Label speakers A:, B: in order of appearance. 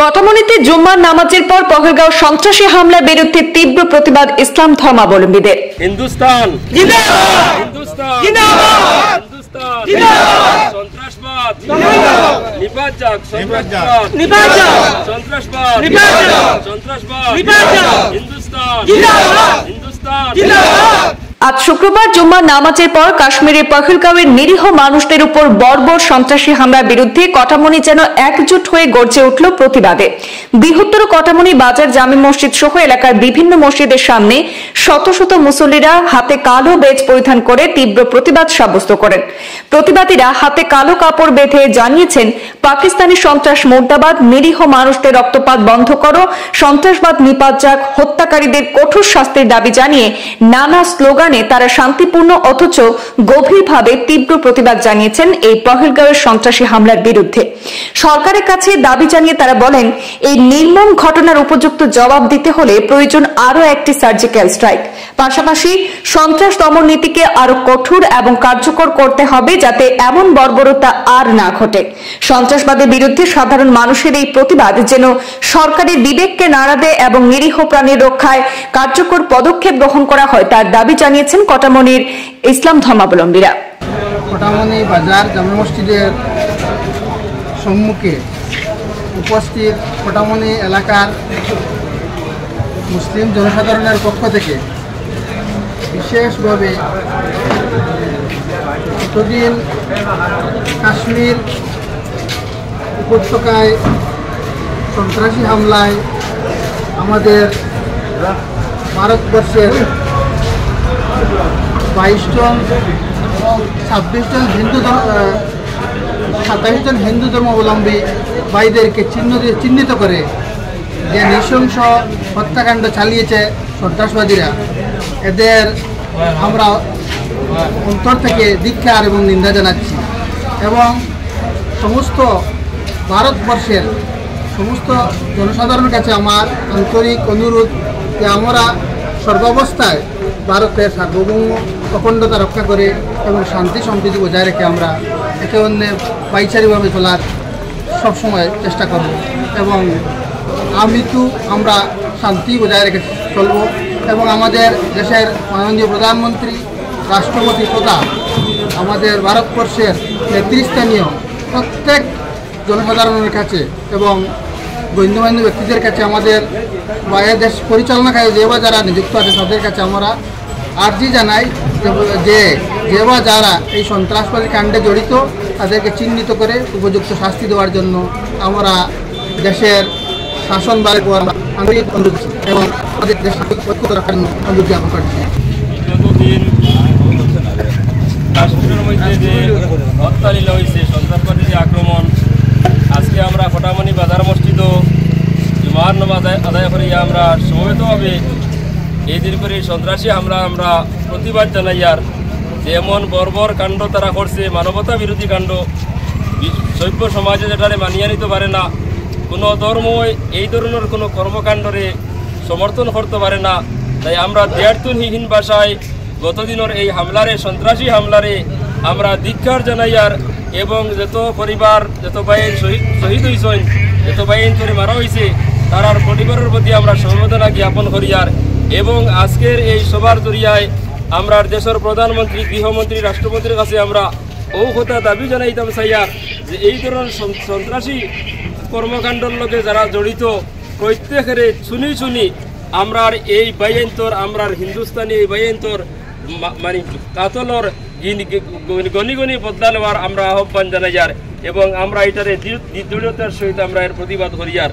A: কটামনিতে জুম্মার নামাজের পর পহেলগাঁও সন্ত্রাসী হামলার বিরুদ্ধে তীব্র প্রতিবাদ ইসলাম ধর্মাবলম্বীদের।
B: হিন্দুস্তান জিন্দাবাদ, হিন্দুস্তান জিন্দাবাদ, হিন্দুস্তান জিন্দাবাদ, সন্ত্রাসবাদ জিন্দাবাদ, নিপাত যাক, সন্ত্রাসবাদ নিপাত যাক, সন্ত্রাসবাদ নিপাত যাক, সন্ত্রাসবাদ নিপাত যাক, হিন্দুস্তান জিন্দাবাদ, হিন্দুস্তান জিন্দাবাদ।
A: আজ শুক্রবার জুম্মার নামাজের পর কাশ্মীরের পহেলগাঁওয়ের নিরীহ মানুষদের উপর বর্বর সন্ত্রাসী হামলার বিরুদ্ধে কটামনি যেন একজোট হয়ে গর্জে উঠল প্রতিবাদে। বৃহত্তর কটামনি বাজার জামে মসজিদ সহ এলাকার বিভিন্ন মসজিদের সামনে শত শত মুসল্লিরা হাতে কালো বেজ পরিধান করে তীব্র প্রতিবাদ সাব্যস্ত করেন। প্রতিবাদীরা হাতে কালো কাপড় বেঁধে জানিয়েছেন, পাকিস্তানি সন্ত্রাস মুর্দাবাদ, নিরীহ মানুষদের রক্তপাত বন্ধ করো, সন্ত্রাসবাদ নিপাত যাক, হত্যাকারীদের কঠোর শাস্তির দাবি জানিয়ে নানা স্লোগান তারা শান্তিপূর্ণ অথচ গভীরভাবে তীব্র প্রতিবাদ জানিয়েছেন এই পহেলগাঁওয়ের সন্ত্রাসী হামলার বিরুদ্ধে। সরকারের কাছে দাবি জানিয়ে তারা বলেন, এই নির্মম ঘটনার উপযুক্ত জবাব দিতে হলে প্রয়োজন আরও একটি সার্জিক্যাল স্ট্রাইক। পাশাপাশি সন্ত্রাস দমন নীতিকে আরো কঠোর এবং কার্যকর করতে হবে যাতে এমন বর্বরতা আর না ঘটে। সন্ত্রাসবাদের বিরুদ্ধে সাধারণ মানুষের এই প্রতিবাদ যেন সরকারের বিবেককে নাড়া দেয় এবং নিরীহ প্রাণীর রক্ষায় কার্যকর পদক্ষেপ গ্রহণ করা হয় তার দাবি জানিয়েছেন কটামনির ইসলাম ধর্মাবলম্বীরা।
C: কটামনি বাজার জামে মসজিদের সম্মুখে উপস্থিত কটামনি এলাকার মুসলিম জনসাধারণের পক্ষ থেকে বিশেষভাবে এতদিন কাশ্মীর উপত্যকায় সন্ত্রাসী হামলায় আমাদের ভারতবর্ষের 22 জন 26 জন 27 জন হিন্দু ধর্মাবলম্বী ভাইদেরকে চিহ্নিত করে যে নৃশংস হত্যাকাণ্ড চালিয়েছে সন্ত্রাসবাদীরা, এদের আমরা অন্তর থেকে ধিক্কার এবং নিন্দা জানাচ্ছি এবং সমস্ত ভারতবর্ষের সমস্ত জনসাধারণের কাছে আমার আন্তরিক অনুরোধ যে আমরা সর্বাবস্থায় ভারতের সার্বভৌম অখণ্ডতা রক্ষা করে এবং শান্তি সম্প্রীতি বজায় রেখে আমরা একে অন্যের পাইচারিভাবে চলার সবসময় চেষ্টা করব এবং আমৃত্যু আমরা শান্তি বজায় রেখে চলব এবং আমাদের দেশের মাননীয় প্রধানমন্ত্রী, রাষ্ট্রপতি তথা আমাদের ভারতবর্ষের নেতৃস্থানীয় প্রত্যেক জনসাধারণের কাছে এবং গণ্যমান্য ব্যক্তিদের কাছে আমাদের দেশ পরিচালনাকারী যে বা যারা নিযুক্ত আছে তাদের কাছে আমরা আর্জি জানাই যে বা যারা এই সন্ত্রাসবাদী কাণ্ডে জড়িত তাদেরকে চিহ্নিত করে উপযুক্ত শাস্তি দেওয়ার জন্য আমরা দেশের শাসন বাড়ি আন্তরিক অনুরোধ এবং আমাদের দেশের ঐক্যতা রাখার অনুরোধ জ্ঞাপন করছি।
B: যতদিন কাশ্মীরের মধ্যে যে হত্যালীলা হয়েছে, সন্ত্রাসবাদী যে আক্রমণ, আজকে আমরা কটামনি বাজার মসজিদও জুমার নামাজ আদায় করি আমরা সমবেতভাবে এই দিন করে সন্ত্রাসী হামলা আমরা প্রতিবাদ জানাই। আর যে এমন বর্বর কাণ্ড তারা করছে, মানবতা বিরোধী কাণ্ড, সভ্য সমাজে যেটারে মানিয়ে নিতে পারে না, কোনো ধর্ম এই ধরনের কোনো কর্মকাণ্ডরে সমর্থন করতে পারে না। তাই আমরা দ্ব্যর্থহীন ভাষায় গতদিনের এই হামলারে, সন্ত্রাসী হামলারে আমরা ধিক্কার জানাই। আর এবং যত পরিবার, যত বাইন শহীদ হয়েছেন, যত বাইন করে মারা হয়েছে, তার পরিবারের প্রতি আমরা সমবেদনা জ্ঞাপন করি। আর এবং আজকের এই সভার জরিয়ায় আমরা দেশের প্রধানমন্ত্রী, গৃহমন্ত্রী, রাষ্ট্রমন্ত্রীর কাছে আমরা ও কথা দাবি জানাইতাম চাইয়ার যে এই ধরনের সন্ত্রাসী কর্মকাণ্ডের লোকে যারা জড়িত প্রত্যেকের শুনি আমরার এই বাইন্তর, আমরার হিন্দুস্তানি এই বাইন্তর মানে কাতলর গনি বদলা নেওয়ার আমরা আহ্বান জানাই। আর এবং আমরা এটারে দৃঢ়তার সহিত আমরা এর প্রতিবাদ করি। আর